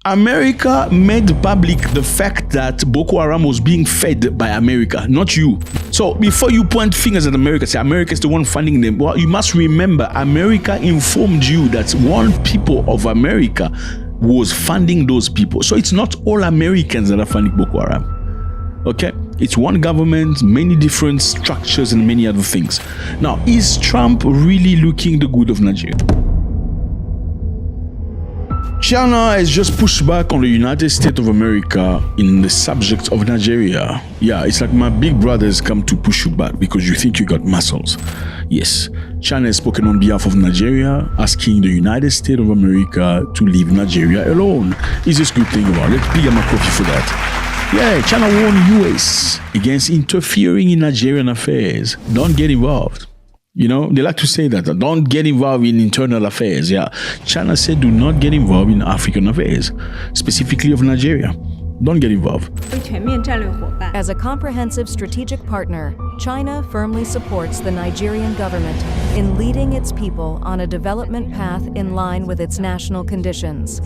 America made public the fact that Boko Haram was being fed by America, not you. So before you point fingers at America, say America is the one funding them, well, you must remember America informed you that one people of America was funding those people. So it's not all Americans that are funding Boko Haram. Okay? It's one government, many different structures and many other things. Now, is Trump really looking the good of Nigeria? China has just pushed back on the United States of America in the subject of Nigeria. Yeah, it's like my big brother has come to push you back because you think you got muscles. Yes, China has spoken on behalf of Nigeria, asking the United States of America to leave Nigeria alone. Is this a good thing about it? Let's pick up my coffee for that. Yeah, China warned US against interfering in Nigerian affairs. Don't get involved. You know, they like to say that, don't get involved in internal affairs. Yeah, China said do not get involved in African affairs, specifically of Nigeria. Don't get involved. As a comprehensive strategic partner, China firmly supports the Nigerian government in leading its people on a development path in line with its national conditions.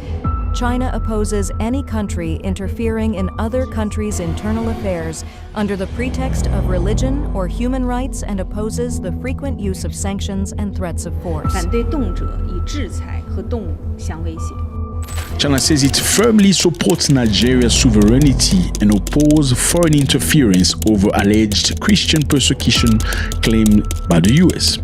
China opposes any country interfering in other countries' internal affairs under the pretext of religion or human rights and opposes the frequent use of sanctions and threats of force. China says it firmly supports Nigeria's sovereignty and opposes foreign interference over alleged Christian persecution claimed by the US.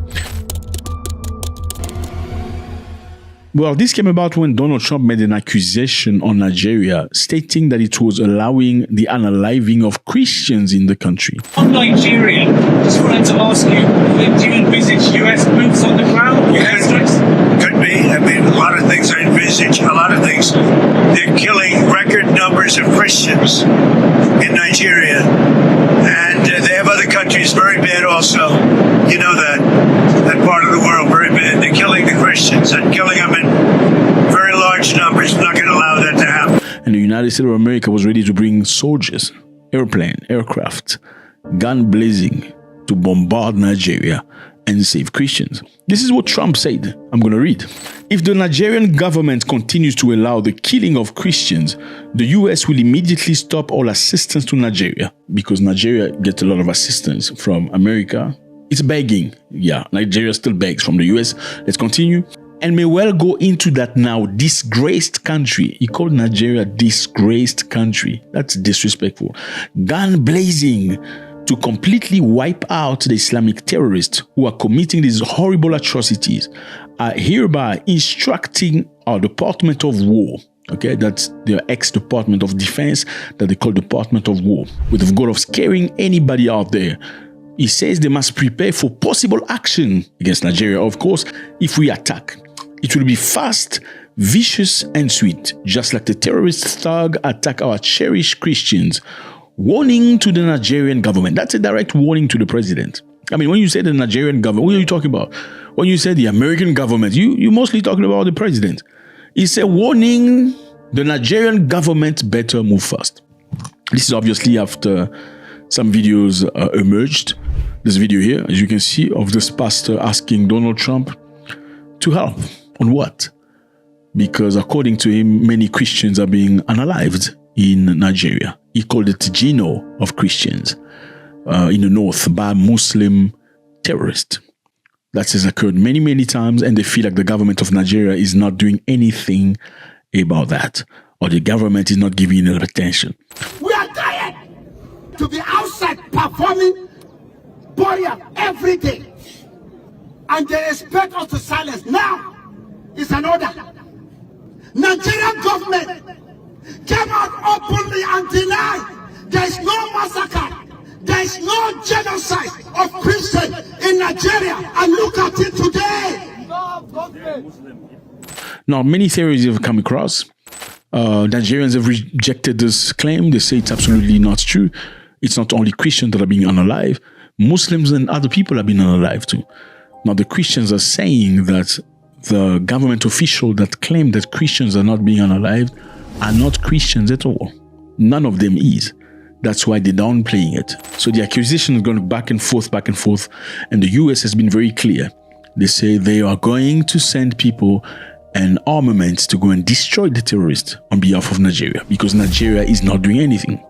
Well, this came about when Donald Trump made an accusation on Nigeria, stating that it was allowing the unaliving of Christians in the country. On Nigeria, just wanted to ask you, do you envisage US boots on the ground? Yes, could be. I mean, a lot of things I envisage, a lot of things. They're killing record numbers of Christians in Nigeria. And they have other countries very bad also. You know that part of the world very bad. They're killing the Christians and killing them in very large numbers. We're not going to allow that to happen. And the United States of America was ready to bring soldiers, aircraft, gun blazing to bombard Nigeria and save Christians. This is what Trump said. I'm going to read. If the Nigerian government continues to allow the killing of Christians, the US will immediately stop all assistance to Nigeria, because Nigeria gets a lot of assistance from America. It's begging. Yeah, Nigeria still begs from the US. Let's continue. And may well go into that now disgraced country. He called Nigeria disgraced country. That's disrespectful. Gun blazing to completely wipe out the Islamic terrorists who are committing these horrible atrocities, are hereby instructing our Department of War, okay, that's their ex-Department of Defense that they call Department of War, with the goal of scaring anybody out there. He says they must prepare for possible action against Nigeria, of course, if we attack. It will be fast, vicious, and sweet, just like the terrorist thug attack our cherished Christians. Warning to the Nigerian government. That's a direct warning to the president. I mean, when you say the Nigerian government, what are you talking about? When you say the American government, you're mostly talking about the president. It's a warning. The Nigerian government better move fast. This is obviously after some videos emerged. This video here, as you can see, of this pastor asking Donald Trump to help. On what? Because according to him, many Christians are being unalived in Nigeria. He called it Geno of Christians in the north by Muslim terrorists. That has occurred many, many times, and they feel like the government of Nigeria is not doing anything about that, or the government is not giving enough attention. We are tired to be outside performing burial every day, and they expect us to silence. Now is an order. Nigerian government came out openly and denied there is no massacre, there is no genocide of Christians in Nigeria, and look at it today. Now, many theories have come across. Nigerians have rejected this claim. They say it's absolutely not true. It's not only Christians that are being unalived. Muslims and other people are being unalived too. Now, the Christians are saying that the government official that claim that Christians are not being unalived are not Christians at all. None of them is. That's why they're downplaying it. So the accusation is going back and forth, and the US has been very clear. They say they are going to send people and armaments to go and destroy the terrorists on behalf of Nigeria, because Nigeria is not doing anything.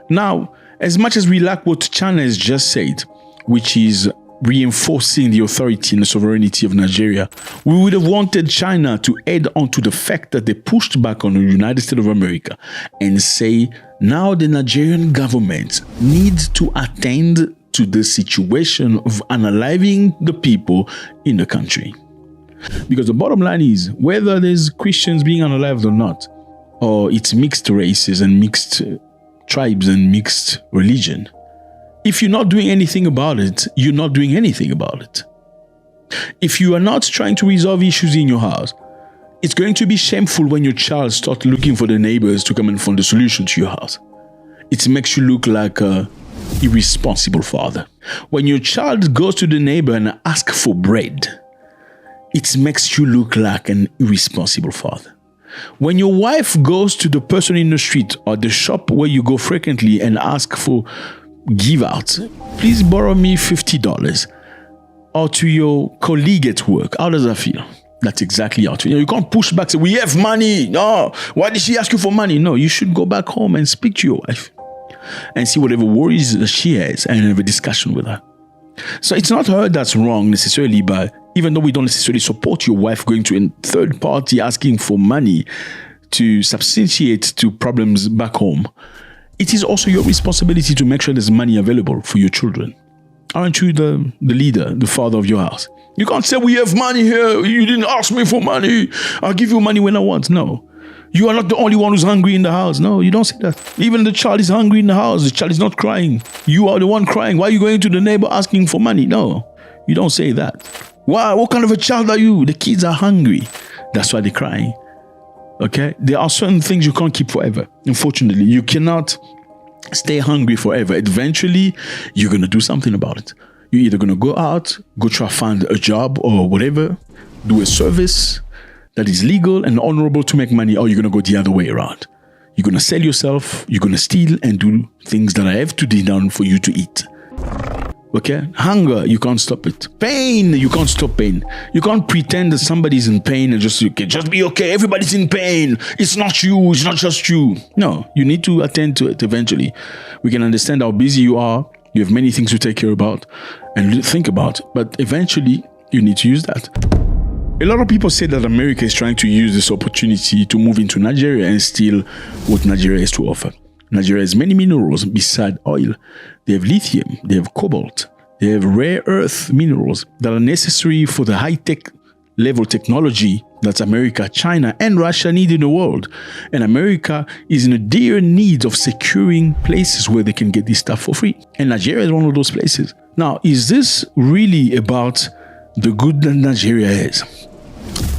Now, as much as we like what China has just said, which is reinforcing the authority and the sovereignty of Nigeria, we would have wanted China to add on to the fact that they pushed back on the United States of America and say, now the Nigerian government needs to attend to the situation of unaliving the people in the country. Because the bottom line is, whether there's Christians being unalived or not, or it's mixed races and mixed tribes and mixed religion, if you're not doing anything about it, you're not doing anything about it. If you are not trying to resolve issues in your house, it's going to be shameful when your child starts looking for the neighbors to come and find the solution to your house. It makes you look like a irresponsible father. When your child goes to the neighbor and asks for bread, it makes you look like an irresponsible father. When your wife goes to the person in the street or the shop where you go frequently and ask for give out, please borrow me $50, or to your colleague at work, how does that feel? That's exactly how it feels. You can't push back, say, we have money. No, why did she ask you for money? No, you should go back home and speak to your wife and see whatever worries she has and have a discussion with her. So it's not her that's wrong necessarily, but even though we don't necessarily support your wife going to a third party asking for money to substantiate to problems back home, it is also your responsibility to make sure there's money available for your children. Aren't you the leader, the father of your house? You can't say, we have money here, you didn't ask me for money, I'll give you money when I want. No. You are not the only one who's hungry in the house. No, you don't say that. Even the child is hungry in the house. The child is not crying. You are the one crying. Why are you going to the neighbor asking for money? No, you don't say that. Why? What kind of a child are you? The kids are hungry. That's why they're crying. Okay? There are certain things you can't keep forever. Unfortunately, you cannot stay hungry forever. Eventually, you're going to do something about it. You're either going to go out, go try to find a job or whatever, do a service that is legal and honorable to make money, or you're going to go the other way around. You're going to sell yourself, you're going to steal and do things that I have to do down for you to eat. Okay? Hunger, you can't stop it. Pain, you can't stop pain. You can't pretend that somebody's in pain and just be okay. Everybody's in pain. It's not you. It's not just you. No, you need to attend to it eventually. We can understand how busy you are. You have many things to take care about and think about. But eventually, you need to use that. A lot of people say that America is trying to use this opportunity to move into Nigeria and steal what Nigeria has to offer. Nigeria has many minerals beside oil. They have lithium, they have cobalt, they have rare earth minerals that are necessary for the high-tech level technology that America, China, and Russia need in the world. And America is in a dire need of securing places where they can get this stuff for free. And Nigeria is one of those places. Now, is this really about the good that Nigeria has?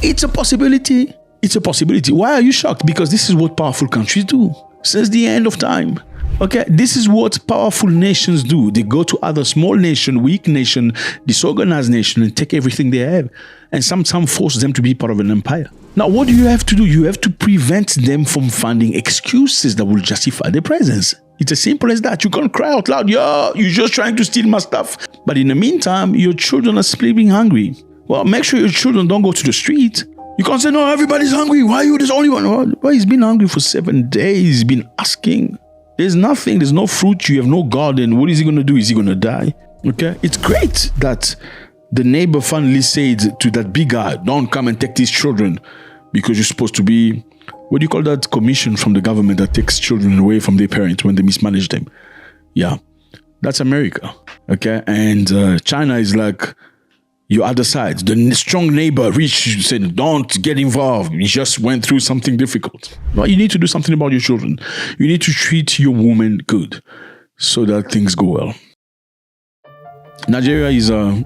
It's a possibility. It's a possibility. Why are you shocked? Because this is what powerful countries do since the end of time. Okay, this is what powerful nations do. They go to other small nation, weak nation, disorganized nation and take everything they have and sometimes force them to be part of an empire. Now, what do you have to do? You have to prevent them from finding excuses that will justify their presence. It's as simple as that. You can't cry out loud, yeah, you're just trying to steal my stuff. But in the meantime, your children are sleeping hungry. Well, make sure your children don't go to the street. You can't say, no, everybody's hungry. Why are you the only one? Well, he's been hungry for 7 days. He's been asking. There's nothing. There's no fruit. You have no garden. What is he going to do? Is he going to die? Okay? It's great that the neighbor finally said to that big guy, don't come and take these children because you're supposed to be, what do you call that commission from the government that takes children away from their parents when they mismanage them? Yeah, that's America. Okay? And China is like your other side. The strong neighbor reached, said, don't get involved. You just went through something difficult. Well, you need to do something about your children. You need to treat your woman good so that things go well. Nigeria is a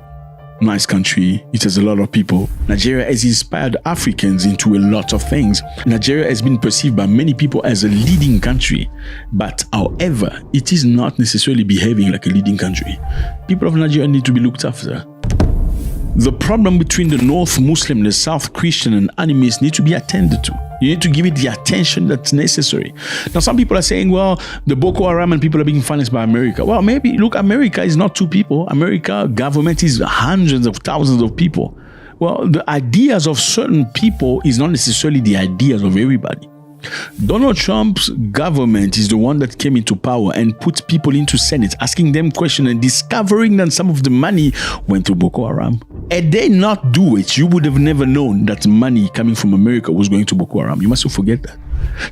nice country. It has a lot of people. Nigeria has inspired Africans into a lot of things. Nigeria has been perceived by many people as a leading country. But however, it is not necessarily behaving like a leading country. People of Nigeria need to be looked after. The problem between the North Muslim and the South Christian and animists need to be attended to. You need to give it the attention that's necessary. Now, some people are saying, well, the Boko Haram and people are being financed by America. Well, maybe, look, America is not two people. America government is hundreds of thousands of people. Well, the ideas of certain people is not necessarily the ideas of everybody. Donald Trump's government is the one that came into power and put people into Senate, asking them questions and discovering that some of the money went to Boko Haram. Had they not do it, you would have never known that money coming from America was going to Boko Haram. You mustn't forget that.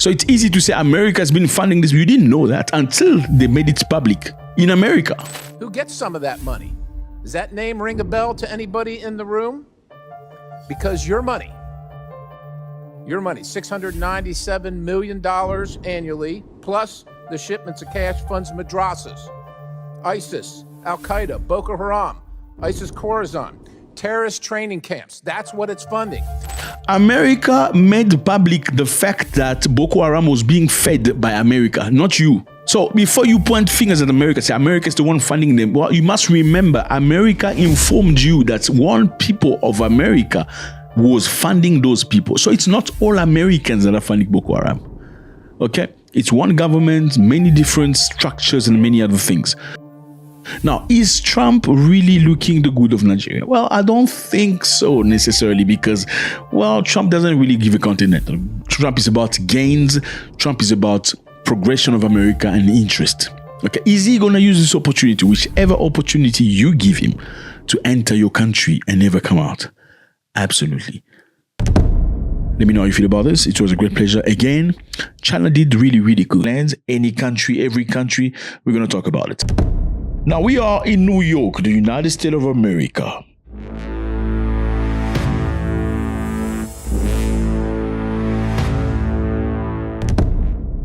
So it's easy to say America has been funding this. You didn't know that until they made it public in America. Who gets some of that money? Does that name ring a bell to anybody in the room? Because your money, $697 million annually, plus the shipments of cash funds madrasas, ISIS, Al-Qaeda, Boko Haram, ISIS Khorasan, terrorist training camps. That's what it's funding. America made public the fact that Boko Haram was being fed by America, not you. So before you point fingers at America, say America is the one funding them, well, you must remember America informed you that one people of America was funding those people. So it's not all Americans that are funding Boko Haram. Okay? It's one government, many different structures and many other things. Now, is Trump really looking the good of Nigeria? Well, I don't think so necessarily because, well, Trump doesn't really give a continent. Trump is about gains. Trump is about progression of America and interest. Okay, is he going to use this opportunity, whichever opportunity you give him, to enter your country and never come out? Absolutely. Let me know how you feel about this. It was a great pleasure. Again, China did really, really good. Lands, any country, every country, we're going to talk about it. Now, we are in New York, the United States of America.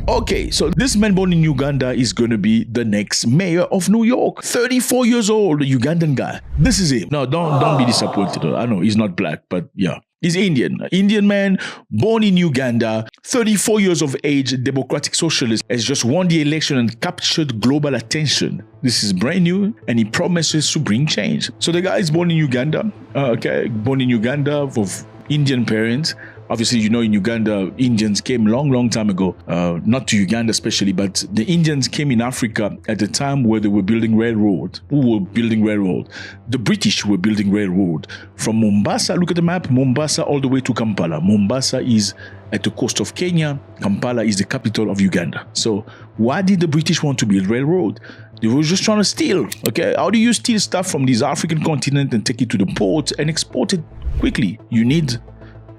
Okay, so this man born in Uganda is going to be the next mayor of New York. 34 years old, a Ugandan guy. This is him. No, don't be disappointed. I know he's not black, but yeah. He's Indian. Indian man, born in Uganda, 34 years of age, democratic socialist, has just won the election and captured global attention. This is brand new, and he promises to bring change. So the guy is born in Uganda, born in Uganda of Indian parents. Obviously, you know, in Uganda, Indians came long time ago, not to Uganda especially, but the Indians came in Africa at the time where they were building railroad. Who were building railroad? The British were building railroad. From Mombasa, look at the map, Mombasa all the way to Kampala. Mombasa is at the coast of Kenya. Kampala is the capital of Uganda. So why did the British want to build railroad? They were just trying to steal, okay? How do you steal stuff from this African continent and take it to the port and export it quickly? You need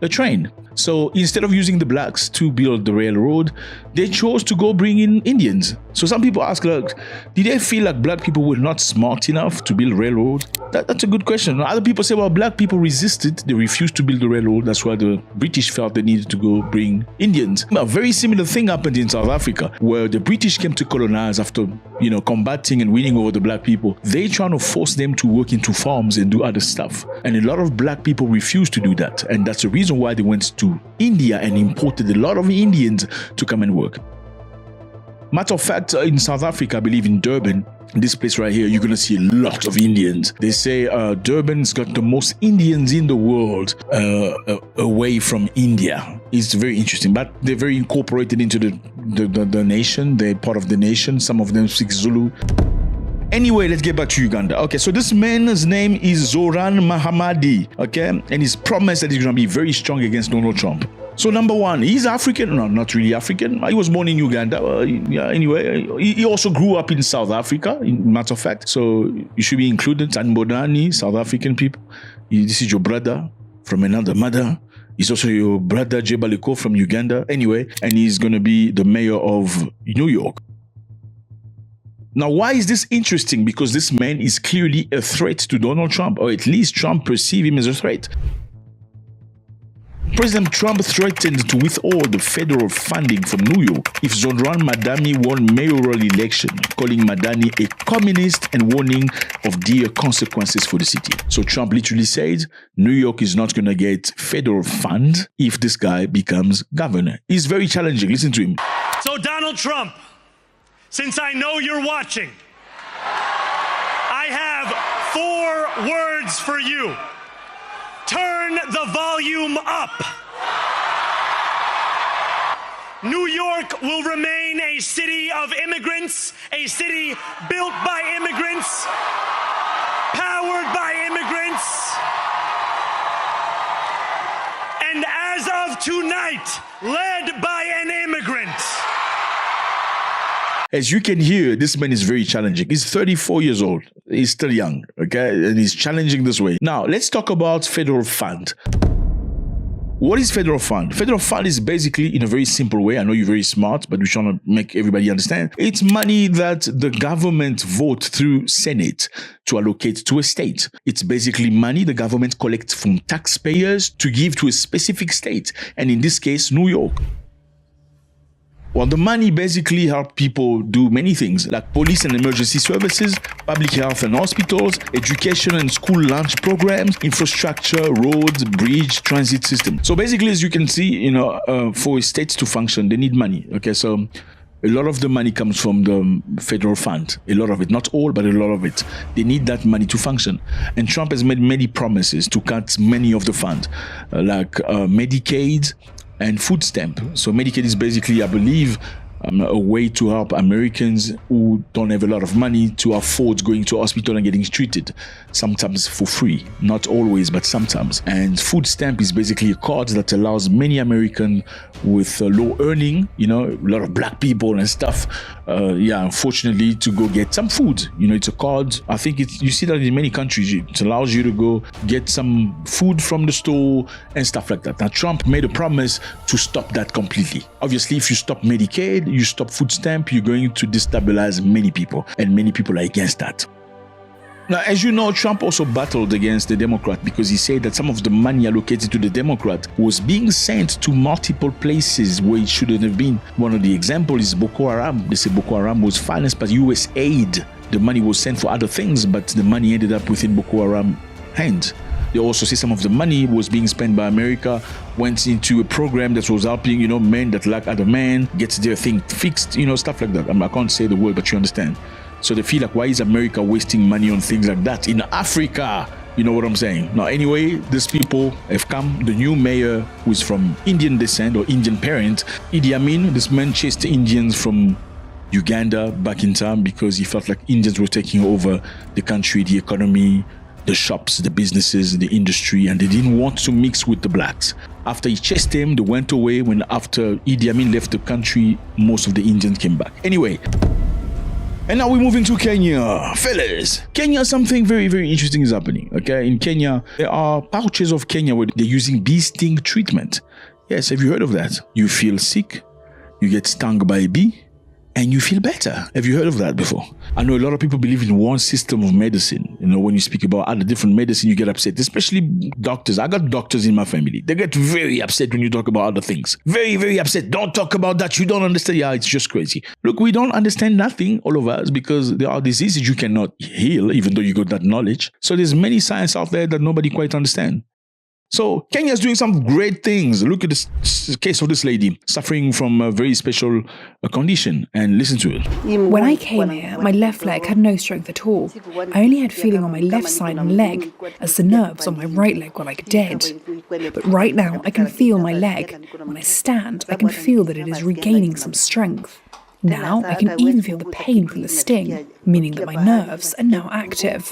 a train. So instead of using the blacks to build the railroad, they chose to go bring in Indians. So some people ask, like, did they feel like black people were not smart enough to build railroad? That's a good question. Other people say, well, black people resisted. They refused to build the railroad. That's why the British felt they needed to go bring Indians. A very similar thing happened in South Africa, where the British came to colonize after, combating and winning over the black people. They trying to force them to work into farms and do other stuff. And a lot of black people refused to do that. And that's the reason why they went to India and imported a lot of Indians to come and work. Matter of fact, in South Africa, I believe in Durban, this place right here, you're going to see a lot of Indians. They say Durban's got the most Indians in the world away from India. It's very interesting, but they're very incorporated into the nation. They're part of the nation. Some of them speak Zulu. Anyway, let's get back to Uganda. Okay, so this man's name is Zoran Mahamadi, okay? And he's promised that he's going to be very strong against Donald Trump. So number one, he's African. No, not really African. He was born in Uganda. Anyway, he also grew up in South Africa, in matter of fact. So you should be included. Tanbodani, South African people. This is your brother from another mother. He's also your brother, Jebaliko, from Uganda. Anyway, and he's going to be the mayor of New York. Now, why is this interesting? Because this man is clearly a threat to Donald Trump, or at least Trump perceives him as a threat. President Trump threatened to withhold the federal funding from New York if Zoran Madani won mayoral election, calling Madani a communist and warning of dire consequences for the city. So Trump literally said, New York is not going to get federal funds if this guy becomes governor. It's very challenging. Listen to him. So Donald Trump, since I know you're watching, I have 4 words for you. Turn the volume up. New York will remain a city of immigrants, a city built by immigrants, powered by immigrants, as of tonight, led by an immigrant. As you can hear, this man is very challenging. He's 34 years old. He's still young, okay? And he's challenging this way. Now, let's talk about federal fund. What is federal fund? Federal fund is basically, in a very simple way, I know you're very smart, but we're trying to make everybody understand. It's money that the government vote through Senate to allocate to a state. It's basically money the government collects from taxpayers to give to a specific state. And in this case, New York. Well, the money basically help people do many things like police and emergency services, public health and hospitals, education and school lunch programs, infrastructure, roads, bridge, transit system. So basically, as you can see, for states to function, they need money. Okay, so a lot of the money comes from the federal fund. A lot of it, not all, but a lot of it. They need that money to function. And Trump has made many promises to cut many of the fund, like Medicaid and food stamp. So Medicaid is basically, I believe, a way to help Americans who don't have a lot of money to afford going to hospital and getting treated, sometimes for free, not always, but sometimes. And food stamp is basically a card that allows many Americans with low earning, a lot of black people and stuff, unfortunately, to go get some food. It's a card. I think you see that in many countries. It allows you to go get some food from the store and stuff like that. Now, Trump made a promise to stop that completely. Obviously, if you stop Medicaid, you stop food stamp, you're going to destabilize many people, and many people are against that. Now, as you know, Trump also battled against the Democrat because he said that some of the money allocated to the Democrat was being sent to multiple places where it shouldn't have been. One of the examples is Boko Haram. They say Boko Haram was financed by US aid. The money was sent for other things, but the money ended up within Boko Haram hands. They also say some of the money was being spent by America, went into a program that was helping, men that lack other men, gets their thing fixed, stuff like that. I can't say the word, but you understand. So they feel like, why is America wasting money on things like that in Africa? You know what I'm saying? Now, anyway, these people have come. The new mayor, who is from Indian descent or Indian parent, Idi Amin, this man chased Indians from Uganda back in time because he felt like Indians were taking over the country, the economy, the shops, the businesses, the industry, and they didn't want to mix with the blacks. After he chased them, they went away. When after Idi Amin left the country, most of the Indians came back. Anyway, and now we're moving to Kenya. Fellas, Kenya, something very, very interesting is happening. Okay, in Kenya, there are pouches of Kenya where they're using bee sting treatment. Yes, have you heard of that? You feel sick, you get stung by a bee, and you feel better. Have you heard of that before? I know a lot of people believe in one system of medicine. When you speak about other different medicine, you get upset, especially doctors. I got doctors in my family. They get very upset when you talk about other things. Very, very upset. Don't talk about that. You don't understand. Yeah, it's just crazy. Look, we don't understand nothing, all of us, because there are diseases you cannot heal, even though you got that knowledge. So there's many science out there that nobody quite understands. So Kenya is doing some great things. Look at this case of this lady suffering from a very special condition, and listen to it. When I came here, my left leg had no strength at all. I only had feeling on my left side and leg, as the nerves on my right leg were like dead. But right now, I can feel my leg. When I stand, I can feel that it is regaining some strength. Now I can even feel the pain from the sting, meaning that my nerves are now active.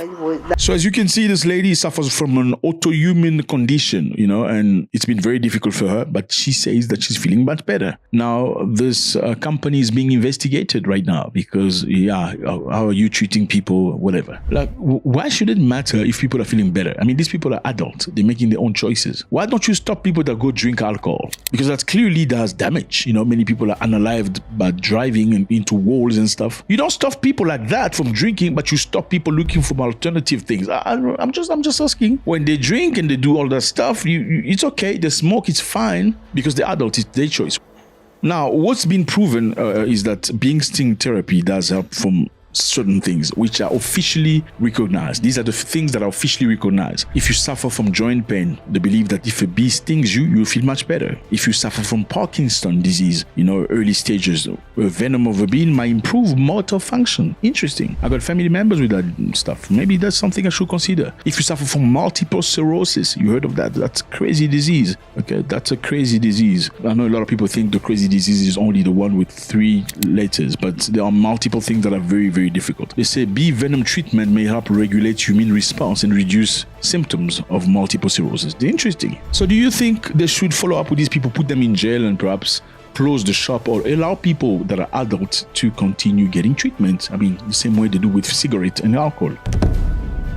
So as you can see, this lady suffers from an autoimmune condition, and it's been very difficult for her, but she says that she's feeling much better. Now, this company is being investigated right now because, how are you treating people, whatever. Like, why should it matter if people are feeling better? I mean, these people are adults. They're making their own choices. Why don't you stop people that go drink alcohol? Because that clearly does damage. Many people are unalived by driving and into walls and stuff. You don't stop people like that from drinking, but you stop people looking for alternative things. I'm just asking. When they drink and they do all that stuff, it's okay. They smoke, it's fine, because they're adults, it's their choice. Now, what's been proven is that bee sting therapy does help from certain things which are officially recognized. These are the things that are officially recognized. If you suffer from joint pain, they believe that if a bee stings you, you'll feel much better. If you suffer from Parkinson's disease, early stages, a venom of a bee might improve motor function. Interesting. I got family members with that stuff. Maybe that's something I should consider. If you suffer from multiple sclerosis, you heard of that? That's a crazy disease. Okay, that's a crazy disease. I know a lot of people think the crazy disease is only the one with 3 letters, but there are multiple things that are very, very very difficult. They say bee venom treatment may help regulate immune response and reduce symptoms of multiple sclerosis. They're interesting. So do you think they should follow up with these people, put them in jail and perhaps close the shop, or allow people that are adults to continue getting treatment? I mean, the same way they do with cigarette and alcohol.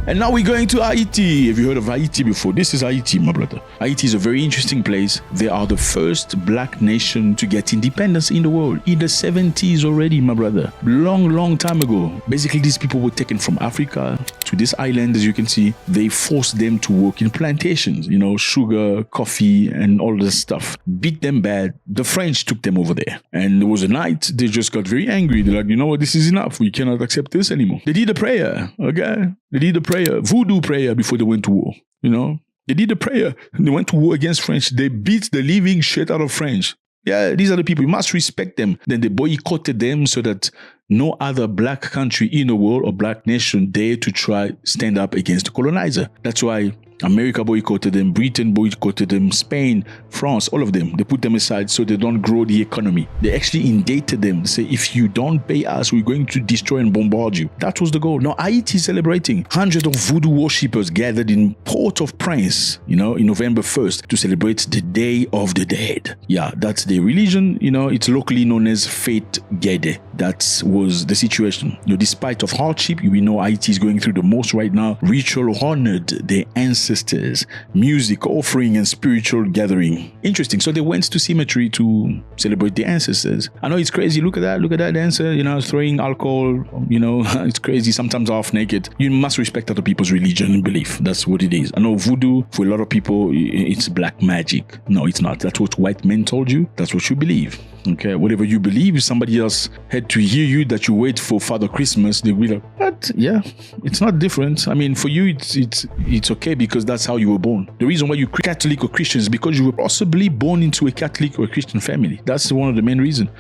And now we're going to Haiti. Have you heard of Haiti before? This is Haiti, my brother. Haiti is a very interesting place. They are the first black nation to get independence in the world. In the 70s already, my brother. Long time ago. Basically, these people were taken from Africa to this island, as you can see. They forced them to work in plantations, you know, sugar, coffee, and all this stuff. Beat them bad. The French took them over there. And there was a night, they just got very angry. They're like, you know what, this is enough. We cannot accept this anymore. They did a prayer, okay? They did a prayer, voodoo prayer, before they went to war. You know, they did a prayer. They went to war against French. They beat the living shit out of French. Yeah, these are the people. You must respect them. Then they boycotted them so that no other black country in the world or black nation dare to try stand up against the colonizer. That's why America boycotted them, Britain boycotted them, Spain, France, all of them. They put them aside so they don't grow the economy. They actually indicted them. They say, if you don't pay us, we're going to destroy and bombard you. That was the goal. Now, Haiti is celebrating. Hundreds of voodoo worshippers gathered in Port-au-Prince, you know, in November 1st to celebrate the Day of the Dead. Yeah, that's their religion. You know, it's locally known as Fête Gede. That was the situation. You know, despite of hardship, we know Haiti is going through the most right now. Ritual honored their ancestors, music, offering, and spiritual gathering. Interesting. So they went to cemetery to celebrate the ancestors. I know it's crazy. Look at that dancer, you know, throwing alcohol, you know, it's crazy. Sometimes half naked. You must respect other people's religion and belief. That's what it is. I know voodoo, for a lot of people, it's black magic. No, it's not. That's what white men told you. That's what you believe. Okay, whatever you believe, if somebody else had to hear you that you wait for Father Christmas, they'll be like, what? Yeah, it's not different. I mean, for you, it's okay because that's how you were born. The reason why you're Catholic or Christian is because you were possibly born into a Catholic or a Christian family. That's one of the main reasons.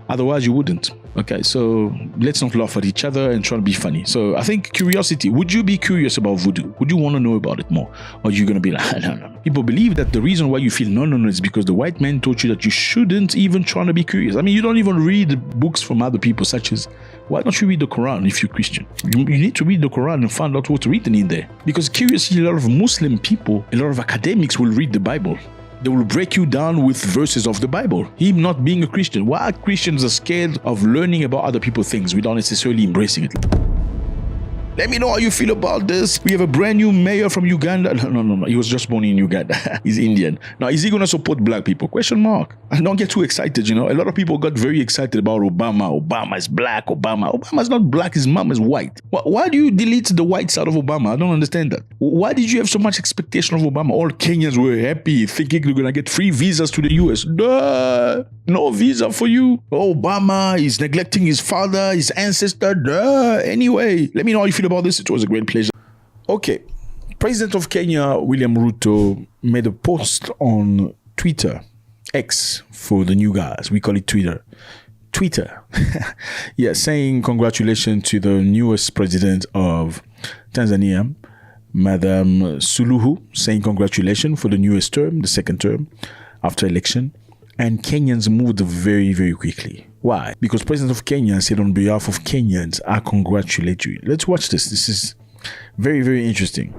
Otherwise, you wouldn't. Okay, so let's not laugh at each other and try to be funny. So I think curiosity. Would you be curious about voodoo? Would you want to know about it more? Or are you going to be like, no. People believe that the reason why you feel no is because the white man taught you that you shouldn't even try to be curious. I mean, you don't even read books from other people, such as, why don't you read the Quran if you're Christian? You need to read the Quran and find out what's written in there. Because curiously, a lot of Muslim people, a lot of academics will read the Bible. They will break you down with verses of the Bible. Him not being a Christian. Why Christians are scared of learning about other people's things without necessarily embracing it? Let me know how you feel about this. We have a brand new mayor from Uganda. No. He was just born in Uganda. He's Indian. Now, is he going to support black people? Question mark. And don't get too excited, you know. A lot of people got very excited about Obama. Obama is black. Obama's not black. His mom is white. Why do you delete the white side of Obama? I don't understand that. Why did you have so much expectation of Obama? All Kenyans were happy, thinking they're going to get free visas to the US. Duh. No visa for you. Obama is neglecting his father, his ancestor. Duh. Anyway, let me know how you feel about this. It was a great pleasure. Okay. President of Kenya, William Ruto, made a post on Twitter, X for the new guys. We call it Twitter. Yeah, saying congratulations to the newest president of Tanzania, Madam Suluhu, saying congratulations for the newest term, the second term after election. And Kenyans moved very, very quickly. Why? Because President of Kenya said on behalf of Kenyans, I congratulate you. Let's watch this. This is very, very interesting.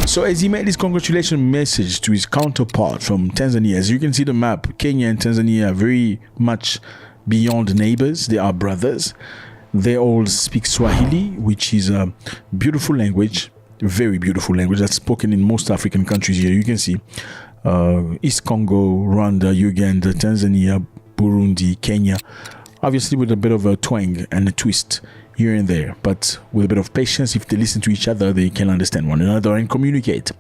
So as he made his congratulation message to his counterpart from Tanzania, as you can see the map, Kenya and Tanzania are very much beyond neighbors. They are brothers. They all speak Swahili, which is a beautiful language, very beautiful language that's spoken in most African countries here. You can see East Congo, Rwanda, Uganda, Tanzania, Burundi, Kenya, obviously with a bit of a twang and a twist here and there, but with a bit of patience. If they listen to each other, they can understand one another and communicate.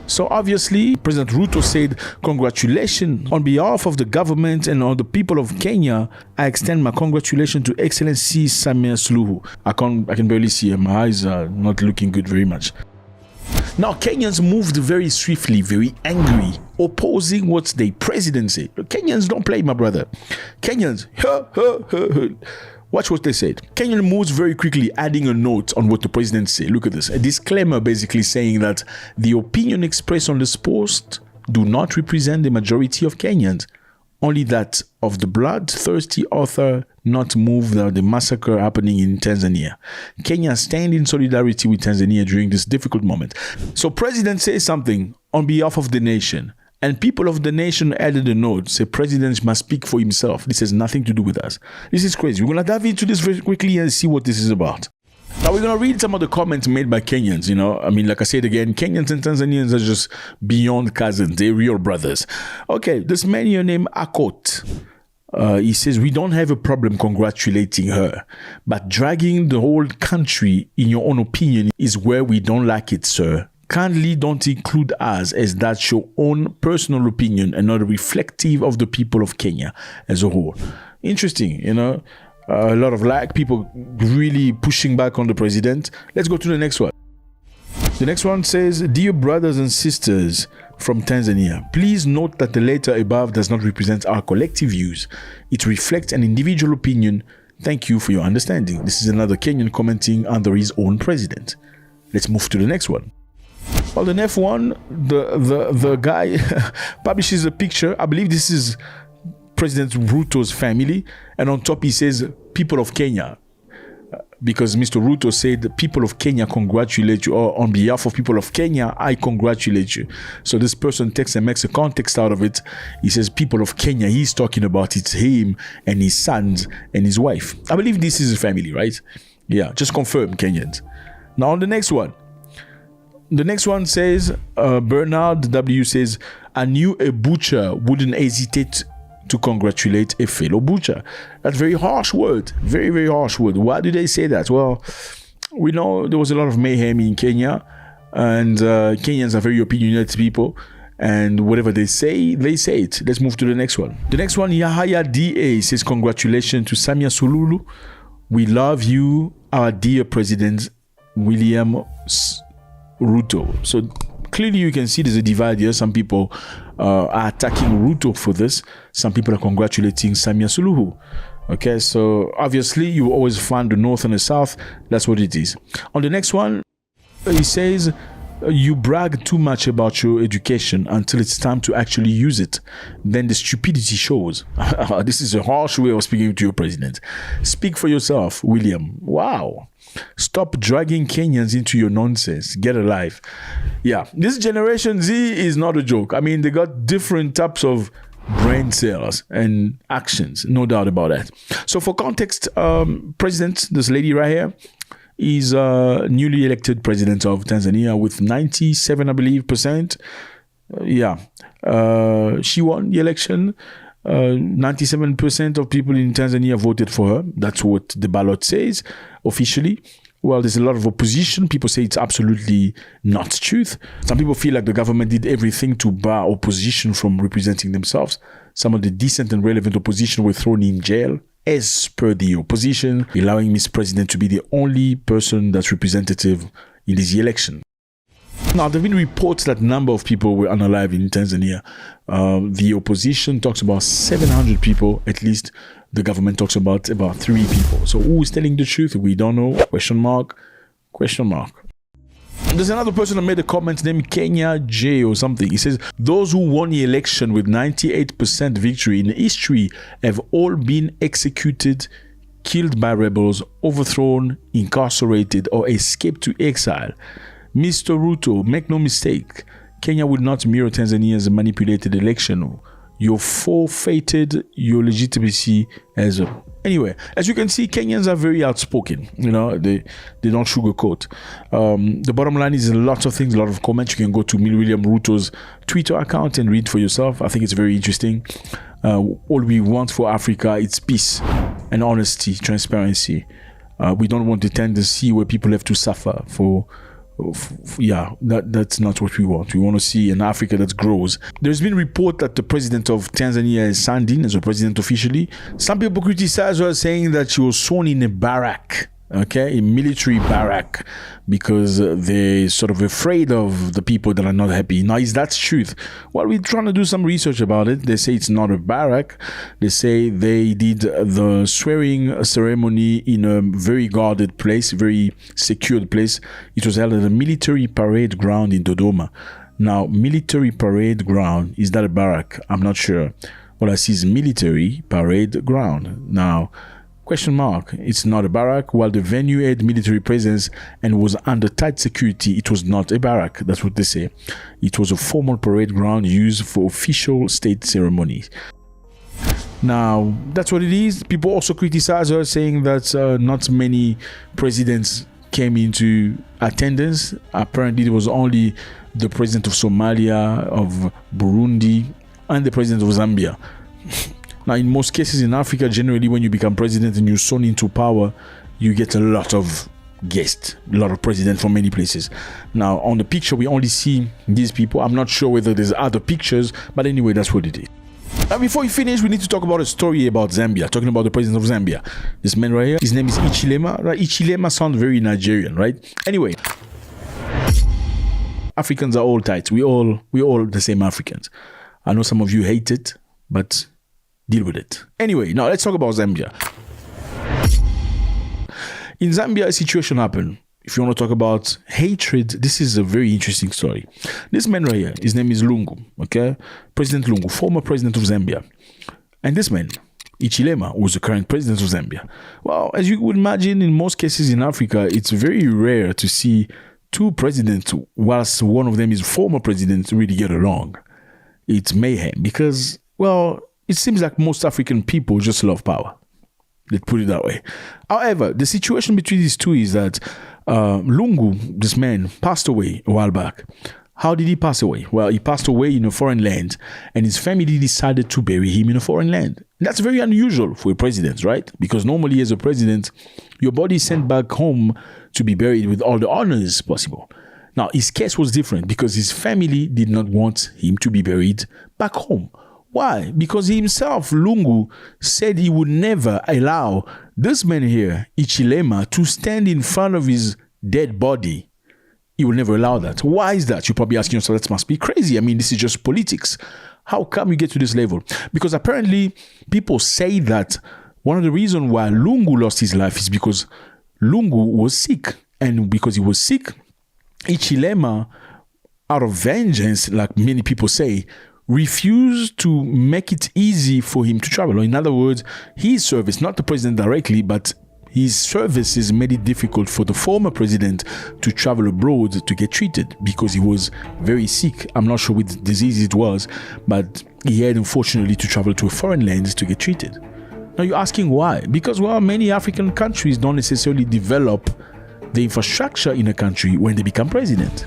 So obviously, President Ruto said, congratulations on behalf of the government and on the people of Kenya. I extend my congratulations to Excellency Samia Suluhu. I can barely see her. My eyes are not looking good very much. Now, Kenyans moved very swiftly, very angry, opposing what the president said. Kenyans don't play, my brother. Kenyans, watch what they said. Kenyan moves very quickly, adding a note on what the president said. Look at this. A disclaimer basically saying that the opinion expressed on this post do not represent the majority of Kenyans, only that of the bloodthirsty author not moved at the massacre happening in Tanzania. Kenya stand in solidarity with Tanzania during this difficult moment. So president says something on behalf of the nation, and people of the nation added a note, say president must speak for himself. This has nothing to do with us. This is crazy. We're going to dive into this very quickly and see what this is about. Now we're going to read some of the comments made by Kenyans, you know. I mean, like I said again, Kenyans and Tanzanians are just beyond cousins. They're real brothers. Okay, this man here named Akot, he says, we don't have a problem congratulating her, but dragging the whole country, in your own opinion, is where we don't like it, sir. Kindly don't include us, as that's your own personal opinion and not reflective of the people of Kenya as a whole. Interesting, you know. A lot of people really pushing back on the president. Let's go to the next one. The next one says, dear brothers and sisters from Tanzania, please note that the letter above does not represent our collective views. It reflects an individual opinion. Thank you for your understanding. This is another Kenyan commenting under his own president. Let's move to the next one. Well, the next one, the guy publishes a picture. I believe this is President Ruto's family, and on top he says people of Kenya, because Mr. Ruto said the people of Kenya congratulate you, or on behalf of people of Kenya I congratulate you. So this person takes and makes a context out of it. He says people of Kenya, he's talking about it's him and his sons and his wife. I believe this is a family, right? Yeah, just confirm, Kenyans. Now on the next one. The next one says, Bernard W says, I knew a butcher wouldn't hesitate to congratulate a fellow butcher. That's very harsh word. Very, very harsh word. Why do they say that? Well, we know there was a lot of mayhem in Kenya, and Kenyans are very opinionated people, and whatever they say it. Let's move to the next one. The next one, Yahaya DA says, congratulations to Samia Suluhu. We love you, our dear President William Ruto. So clearly you can see there's a divide here. Some people are attacking Ruto for this. Some people are congratulating Samia Suluhu. Okay, so obviously you always find the north and the south. That's what it is. On the next one, he says, you brag too much about your education until it's time to actually use it. Then the stupidity shows. This is a harsh way of speaking to your president. Speak for yourself, William. Wow. Stop dragging Kenyans into your nonsense. Get a life. Yeah, this Generation Z is not a joke. I mean, they got different types of brain cells and actions, no doubt about that. So for context, president, this lady right here, is newly elected president of Tanzania with 97, I believe, %. She won the election. 97% of people in Tanzania voted for her. That's what the ballot says officially. Well, there's a lot of opposition. People say it's absolutely not truth. Some people feel like the government did everything to bar opposition from representing themselves. Some of the decent and relevant opposition were thrown in jail as per the opposition, allowing Miss President to be the only person that's representative in this election. Now, there have been reports that a number of people were unalive in Tanzania. The opposition talks about 700 people, at least. The government talks about 3 people. So who is telling the truth? We don't know. Question mark. Question mark. There's another person that made a comment named Kenya J or something. He says, those who won the election with 98% victory in history have all been executed, killed by rebels, overthrown, incarcerated, or escaped to exile. Mr. Ruto, make no mistake, Kenya would not mirror Tanzania's manipulated election. You forfeited your legitimacy as a... Anyway, as you can see, Kenyans are very outspoken. You know, they don't sugarcoat. The bottom line is a lot of things, a lot of comments. You can go to William Ruto's Twitter account and read for yourself. I think it's very interesting. All we want for Africa is peace and honesty, transparency. We don't want the tendency where people have to suffer for that's not what we want. We want to see an Africa that grows. There's been report that the president of Tanzania is signed in as a president officially. Some people criticize her, saying that she was sworn in a barrack, okay, a military barrack, because they're sort of afraid of the people that are not happy. Now, is that truth? Well, we're trying to do some research about it. They say it's not a barrack. They say they did the swearing ceremony in a very guarded place, very secured place. It was held at a military parade ground in Dodoma. Now, military parade ground, is that a barrack? I'm not sure. What I see is military parade ground. Now, Question mark. It's not a barrack. While the venue had military presence and was under tight security, it was not a barrack. That's what they say. It was a formal parade ground used for official state ceremonies. Now, that's what it is. People also criticize her, saying that not many presidents came into attendance. Apparently, there was only the president of Somalia, of Burundi, and the president of Zambia. Now, in most cases in Africa, generally, when you become president and you're sworn into power, you get a lot of guests, a lot of presidents from many places. Now, on the picture, we only see these people. I'm not sure whether there's other pictures, but anyway, that's what it is. Now, before we finish, we need to talk about a story about Zambia, talking about the president of Zambia. This man right here, his name is Hichilema. Right? Hichilema sounds very Nigerian, right? Anyway, Africans are all tight. We all the same Africans. I know some of you hate it, but deal with it. Anyway, now let's talk about Zambia. In Zambia, a situation happened. If you want to talk about hatred, this is a very interesting story. This man right here, his name is Lungu, okay? President Lungu, former president of Zambia. And this man, Hichilema, was the current president of Zambia. Well, as you would imagine, in most cases in Africa, it's very rare to see two presidents, whilst one of them is former president, really get along. It's mayhem because, well, it seems like most African people just love power. Let's put it that way. However, the situation between these two is that Lungu, this man, passed away a while back. How did he pass away? Well, he passed away in a foreign land, and his family decided to bury him in a foreign land. That's very unusual for a president, right? Because normally as a president, your body is sent back home to be buried with all the honors possible. Now, his case was different because his family did not want him to be buried back home. Why? Because he himself, Lungu, said he would never allow this man here, Hichilema, to stand in front of his dead body. He will never allow that. Why is that? You're probably asking yourself, that must be crazy. I mean, this is just politics. How come you get to this level? Because apparently people say that one of the reasons why Lungu lost his life is because Lungu was sick. And because he was sick, Hichilema, out of vengeance, like many people say, refused to make it easy for him to travel. Or in other words, his service, not the president directly, but his services made it difficult for the former president to travel abroad to get treated because he was very sick. I'm not sure which disease it was, but he had unfortunately to travel to a foreign land to get treated. Now you're asking why? Because, well, many African countries don't necessarily develop the infrastructure in a country when they become president.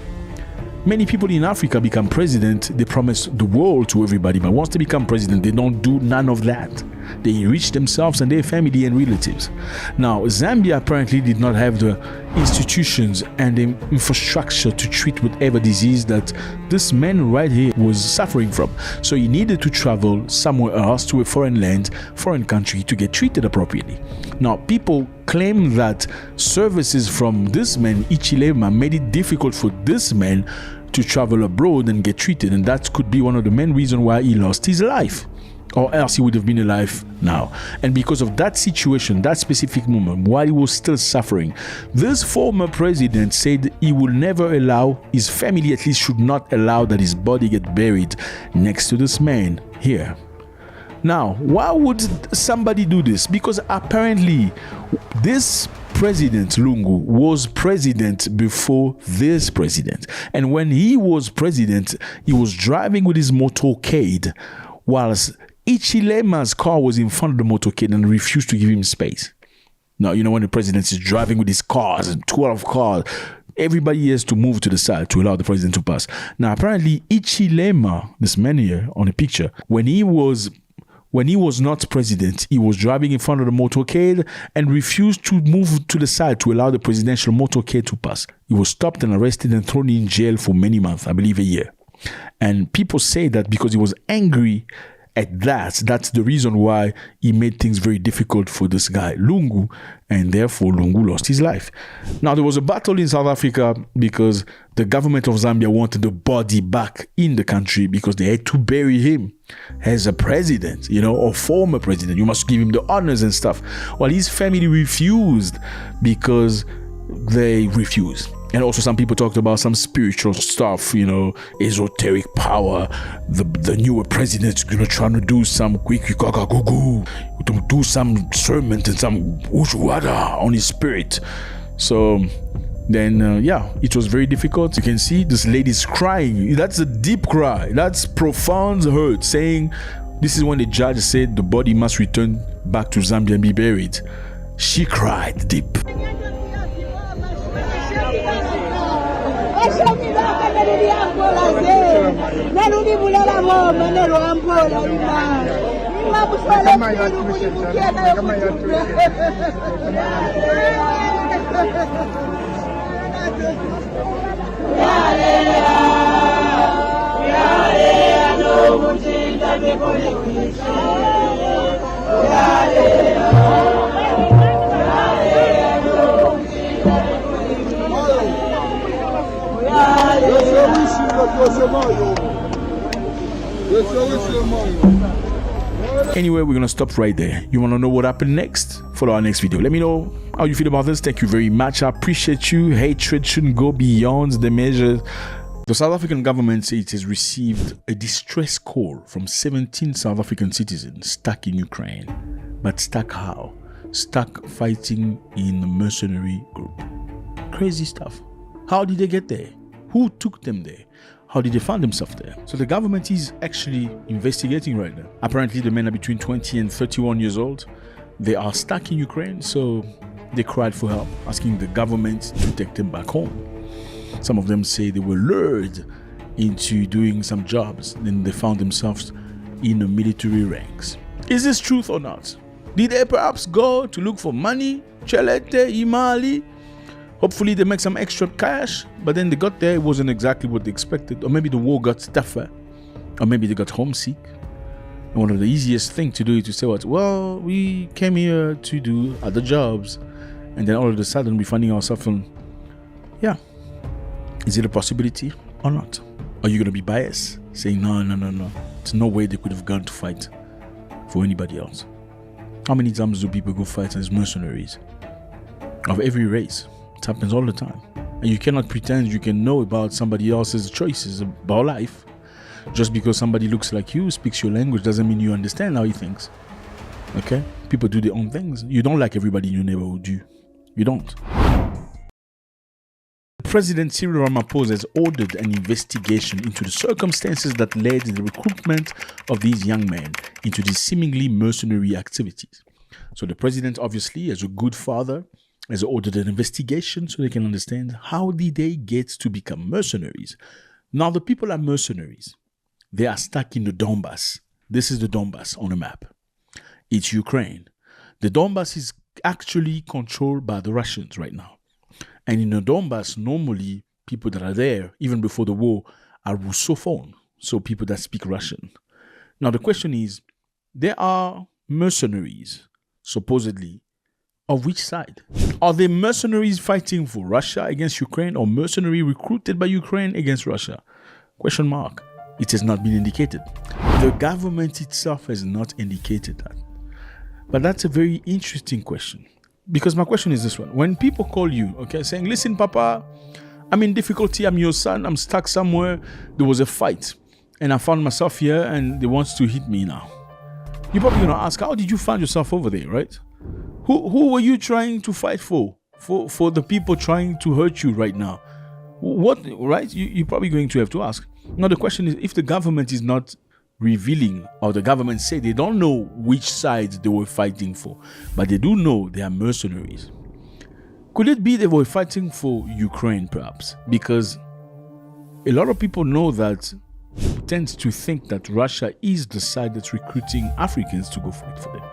Many people in Africa become president, they promise the world to everybody, but once they become president, they don't do none of that. They enrich themselves and their family and relatives. Now, Zambia apparently did not have the institutions and the infrastructure to treat whatever disease that this man right here was suffering from. So he needed to travel somewhere else to a foreign land, foreign country to get treated appropriately. Now, people claim that services from this man, Hichilema, made it difficult for this man to travel abroad and get treated, and that could be one of the main reasons why he lost his life, or else he would have been alive now. And because of that situation, that specific moment, while he was still suffering, this former president said he will never allow, his family at least should not allow, that his body get buried next to this man here. Now, why would somebody do this? Because apparently this President Lungu was president before this president. And when he was president, he was driving with his motorcade, whilst Hichilema's car was in front of the motorcade and refused to give him space. Now, you know, when the president is driving with his cars, and 12 cars, everybody has to move to the side to allow the president to pass. Now, apparently, Hichilema, this man here on the picture, when he was not president, he was driving in front of the motorcade and refused to move to the side to allow the presidential motorcade to pass. He was stopped and arrested and thrown in jail for many months, I believe a year. And people say that because he was angry at that, that's the reason why he made things very difficult for this guy, Lungu, and therefore Lungu lost his life. Now, there was a battle in South Africa because the government of Zambia wanted the body back in the country because they had to bury him as a president, you know, or former president. You must give him the honors and stuff. Well, his family refused because they refused. And also some people talked about some spiritual stuff, you know, esoteric power. The newer president's gonna try to do some quick to do some sermon and some ushuada on his spirit. So then it was very difficult. You can see this lady's crying. That's a deep cry. That's profound hurt, saying this is when the judge said the body must return back to Zambia and be buried. She cried deep. Anyway, we're gonna stop right there. You wanna know what happened next? Follow our next video. Let me know how you feel about this. Thank you very much. I appreciate you. Hatred shouldn't go beyond the measure. The South African government says it has received a distress call from 17 South African citizens stuck in Ukraine. But stuck how? Stuck fighting in a mercenary group. Crazy stuff. How did they get there? Who took them there? How did they find themselves there? So the government is actually investigating right now. Apparently the men are between 20 and 31 years old. They are stuck in Ukraine, so they cried for help, asking the government to take them back home. Some of them say they were lured into doing some jobs, then they found themselves in the military ranks. Is this truth or not? Did they perhaps go to look for money? Chelete, Imali? Hopefully they make some extra cash, but then they got there, it wasn't exactly what they expected. Or maybe the war got tougher, or maybe they got homesick. And one of the easiest things to do is to say, well, we came here to do other jobs. And then all of a sudden we're finding ourselves in, is it a possibility or not? Are you going to be biased? Saying, no. There's no way they could have gone to fight for anybody else. How many times do people go fight as mercenaries? Of every race. It happens all the time. And you cannot pretend you can know about somebody else's choices about life. Just because somebody looks like you, speaks your language, doesn't mean you understand how he thinks. Okay? People do their own things. You don't like everybody in your neighborhood, do you? You don't. President Cyril Ramaphosa has ordered an investigation into the circumstances that led to the recruitment of these young men into these seemingly mercenary activities. So the president, obviously, as a good father, has ordered an investigation so they can understand how did they get to become mercenaries. Now, the people are mercenaries. They are stuck in the Donbass. This is the Donbass on a map. It's Ukraine. The Donbass is actually controlled by the Russians right now. And in the Donbass, normally, people that are there, even before the war, are Russophone, so people that speak Russian. Now, the question is, there are mercenaries, supposedly, of which side? Are they mercenaries fighting for Russia against Ukraine or mercenary recruited by Ukraine against Russia? Question mark. It has not been indicated. The government itself has not indicated that. But that's a very interesting question. Because my question is this one. When people call you, okay, saying, listen, Papa, I'm in difficulty, I'm your son, I'm stuck somewhere, there was a fight, and I found myself here and they want to hit me now. You're probably going to ask, how did you find yourself over there, right? Who were you trying to fight for? For the people trying to hurt you right now? What, right? You're probably going to have to ask. Now, the question is, if the government is not revealing, or the government say they don't know which side they were fighting for, but they do know they are mercenaries. Could it be they were fighting for Ukraine, perhaps? Because a lot of people know that, tends to think that Russia is the side that's recruiting Africans to go fight for them.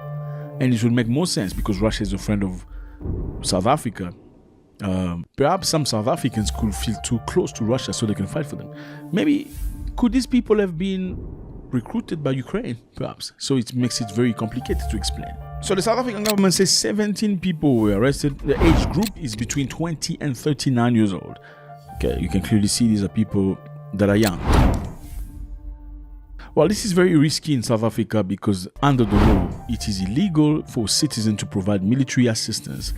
And it would make more sense because Russia is a friend of South Africa. Perhaps some South Africans could feel too close to Russia so they can fight for them. Maybe, could these people have been recruited by Ukraine, perhaps? So it makes it very complicated to explain. So the South African government says 17 people were arrested. The age group is between 20 and 39 years old. Okay, you can clearly see these are people that are young. Well, this is very risky in South Africa because under the law, it is illegal for citizens to provide military assistance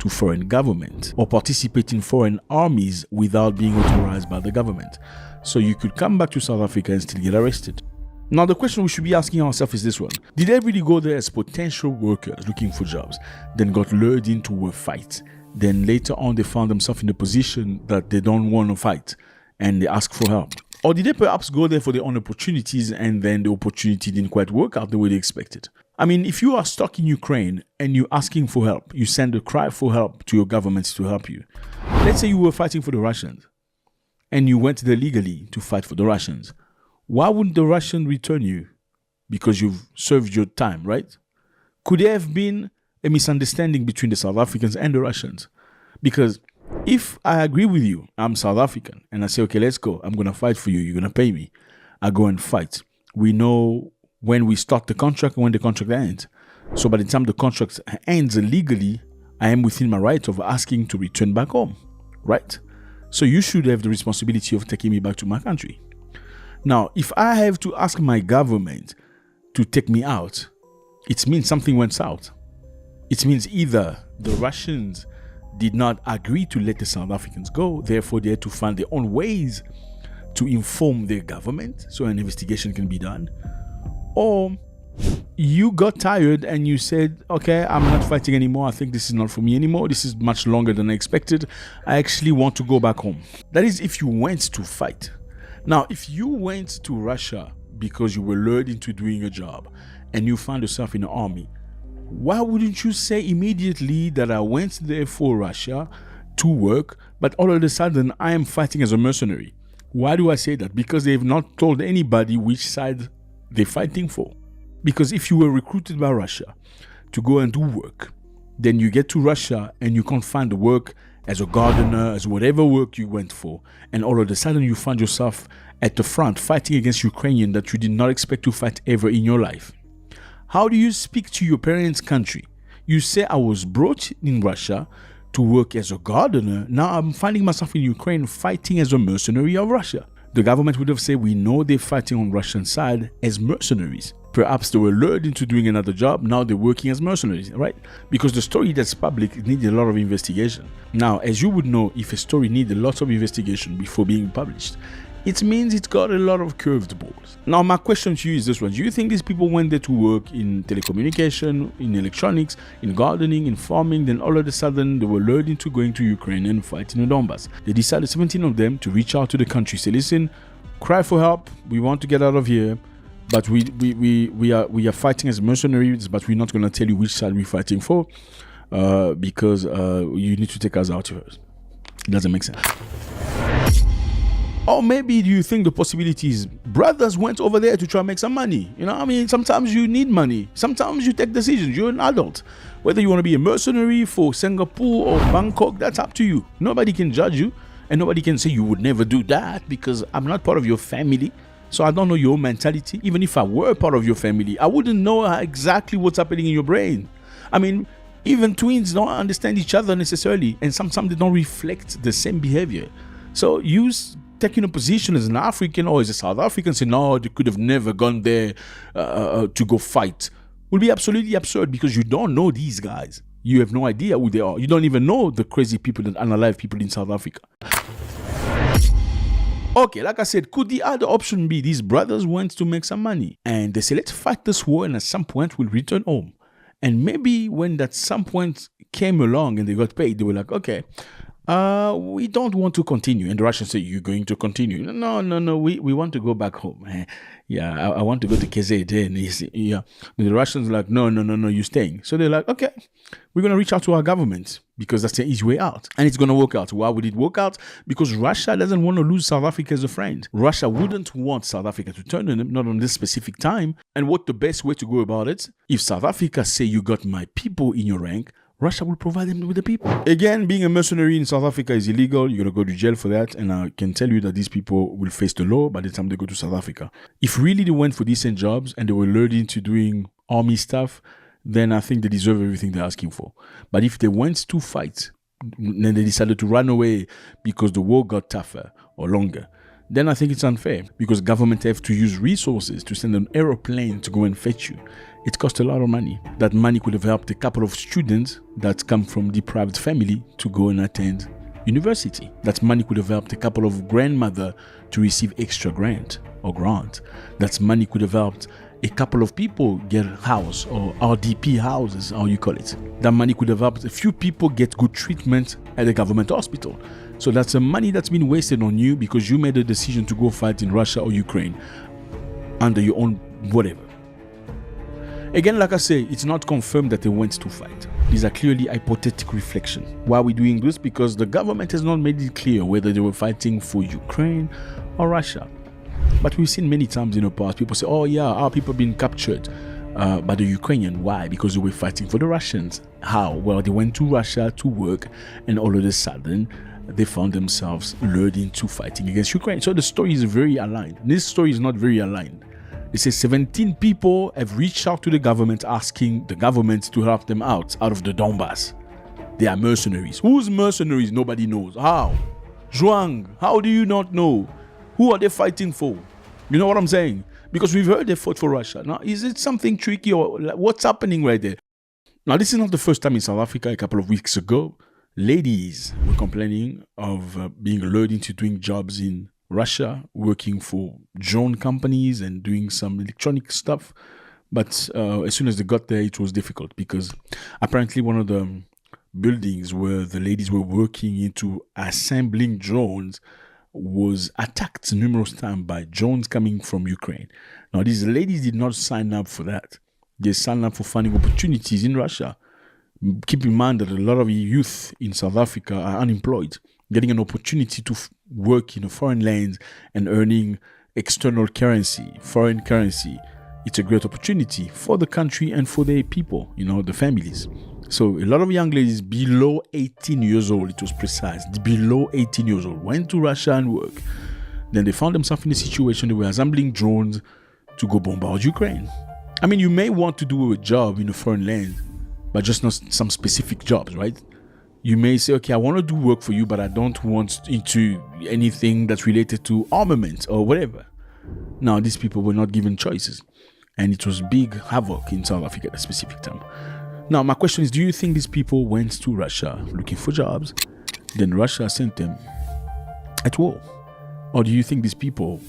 to foreign government or participate in foreign armies without being authorized by the government. So you could come back to South Africa and still get arrested. Now, the question we should be asking ourselves is this one. Did they really go there as potential workers looking for jobs, then got lured into a fight? Then later on, they found themselves in a position that they don't want to fight and they ask for help. Or did they perhaps go there for their own opportunities and then the opportunity didn't quite work out the way they expected? I mean, if you are stuck in Ukraine and you're asking for help, you send a cry for help to your government to help you. Let's say you were fighting for the Russians and you went there legally to fight for the Russians. Why wouldn't the Russian return you? Because you've served your time, right? Could there have been a misunderstanding between the South Africans and the Russians? Because if I agree with you, I'm South African, and I say, okay, let's go. I'm going to fight for you. You're going to pay me. I go and fight. We know when we start the contract and when the contract ends. So by the time the contract ends legally, I am within my right of asking to return back home, right? So you should have the responsibility of taking me back to my country. Now, if I have to ask my government to take me out, it means something went south. It means either the Russians did not agree to let the South Africans go, therefore they had to find their own ways to inform their government so an investigation can be done, or you got tired and you said, okay, I'm not fighting anymore. I think this is not for me anymore. This is much longer than I expected. I actually want to go back home. That is if you went to fight. Now, if you went to Russia because you were lured into doing a job and you found yourself in the army, why wouldn't you say immediately that I went there for Russia to work, but all of a sudden I am fighting as a mercenary? Why do I say that? Because they've not told anybody which side they're fighting for. Because if you were recruited by Russia to go and do work, then you get to Russia and you can't find the work as a gardener, as whatever work you went for, and all of a sudden you find yourself at the front fighting against Ukrainians that you did not expect to fight ever in your life. How do you speak to your parents' country? You say, I was brought in Russia to work as a gardener. Now I'm finding myself in Ukraine fighting as a mercenary of Russia. The government would have said, we know they're fighting on Russian side as mercenaries. Perhaps they were lured into doing another job. Now they're working as mercenaries, right? Because the story that's public needs a lot of investigation. Now, as you would know, if a story needs a lot of investigation before being published, it means it's got a lot of curved balls. Now, my question to you is this one. Do you think these people went there to work in telecommunication, in electronics, in gardening, in farming, then all of a sudden they were lured into going to Ukraine and fighting in the Donbass? They decided, 17 of them, to reach out to the country, say, listen, cry for help. We want to get out of here. But we are fighting as mercenaries, but we're not going to tell you which side we're fighting for because you need to take us out first. It doesn't make sense. Or maybe do you think the possibility is brothers went over there to try and make some money? You know, I mean, sometimes you need money. Sometimes you take decisions. You're an adult. Whether you want to be a mercenary for Singapore or Bangkok, that's up to you. Nobody can judge you. And nobody can say you would never do that because I'm not part of your family. So I don't know your mentality. Even if I were part of your family, I wouldn't know exactly what's happening in your brain. I mean, even twins don't understand each other necessarily. And sometimes they don't reflect the same behavior. So you taking a position as an African or as a South African, saying, no, they could have never gone there to go fight, would be absolutely absurd because you don't know these guys. You have no idea who they are. You don't even know the crazy people and unalive people in South Africa. Okay, like I said, could the other option be these brothers went to make some money and they say, let's fight this war and at some point we'll return home. And maybe when that some point came along and they got paid, they were like, okay, we don't want to continue. And the Russians say, you're going to continue. No, we want to go back home. Yeah, I want to go to KZN. Yeah. And the Russians are like, no, you're staying. So they're like, okay, we're going to reach out to our government because that's the easy way out. And it's going to work out. Why would it work out? Because Russia doesn't want to lose South Africa as a friend. Russia wouldn't want South Africa to turn on them, not on this specific time. And what the best way to go about it? If South Africa say you got my people in your rank, Russia will provide them with the people. Again, being a mercenary in South Africa is illegal. You're going to go to jail for that. And I can tell you that these people will face the law by the time they go to South Africa. If really they went for decent jobs and they were lured into doing army stuff, then I think they deserve everything they're asking for. But if they went to fight, then they decided to run away because the war got tougher or longer, then I think it's unfair because government have to use resources to send an aeroplane to go and fetch you. It costs a lot of money. That money could have helped a couple of students that come from deprived family to go and attend university. That money could have helped a couple of grandmother to receive extra grant. That money could have helped a couple of people get a house or RDP houses, how you call it. That money could have helped a few people get good treatment at a government hospital. So that's a money that's been wasted on you because you made a decision to go fight in Russia or Ukraine under your own whatever. Again, like I say, it's not confirmed that they went to fight. These are clearly hypothetical reflections. Why are we doing this? Because the government has not made it clear whether they were fighting for Ukraine or Russia. But we've seen many times in the past, people say, oh yeah, our people being captured by the Ukrainian. Why? Because they were fighting for the Russians. How? Well, they went to Russia to work and all of a sudden, they found themselves lured into fighting against Ukraine. So the story is very aligned. This story is not very aligned. They say 17 people have reached out to the government asking the government to help them out of the Donbass. They are mercenaries. Who's mercenaries? Nobody knows. How? Zhuang, how do you not know? Who are they fighting for? You know what I'm saying? Because we've heard they fought for Russia. Now, is it something tricky or what's happening right there? Now, this is not the first time in South Africa. A couple of weeks ago, ladies were complaining of being lured into doing jobs in Russia, working for drone companies and doing some electronic stuff. But as soon as they got there, it was difficult because apparently one of the buildings where the ladies were working into assembling drones was attacked numerous times by drones coming from Ukraine. Now, these ladies did not sign up for that. They signed up for finding opportunities in Russia. Keep in mind that a lot of youth in South Africa are unemployed. Getting an opportunity to work in a foreign land and earning external currency, foreign currency, it's a great opportunity for the country and for their people, the families. So a lot of young ladies below 18 years old, it was precise, below 18 years old, went to Russia and work. Then they found themselves in a situation they were assembling drones to go bombard Ukraine. I mean, you may want to do a job in a foreign land, but just not some specific jobs, right? You may say, okay, I want to do work for you, but I don't want into anything that's related to armament or whatever. Now, these people were not given choices. And it was big havoc in South Africa at a specific time. Now, my question is, do you think these people went to Russia looking for jobs, then Russia sent them at war? Or do you think these people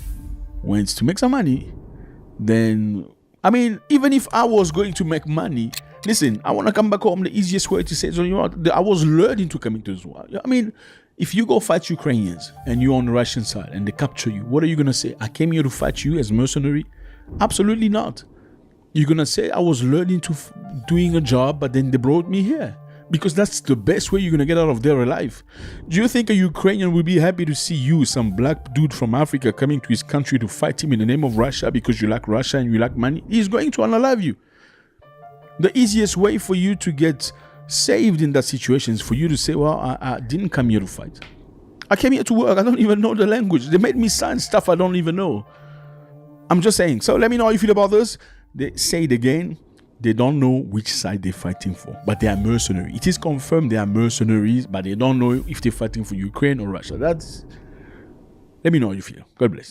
went to make some money, then, I mean, even if I was going to make money, listen, I want to come back home. The easiest way to say it is, I was lured into coming to this war. I mean, if you go fight Ukrainians and you're on the Russian side and they capture you, what are you going to say? I came here to fight you as mercenary? Absolutely not. You're going to say, I was lured into doing a job, but then they brought me here. Because that's the best way you're going to get out of there alive. Do you think a Ukrainian will be happy to see you, some black dude from Africa, coming to his country to fight him in the name of Russia because you like Russia and you like money? He's going to unalive you. The easiest way for you to get saved in that situation is for you to say, well, I didn't come here to fight. I came here to work. I don't even know the language. They made me sign stuff I don't even know. I'm just saying. So let me know how you feel about this. They say it again. They don't know which side they're fighting for, but they are mercenaries. It is confirmed they are mercenaries, but they don't know if they're fighting for Ukraine or Russia. Let me know how you feel. God bless.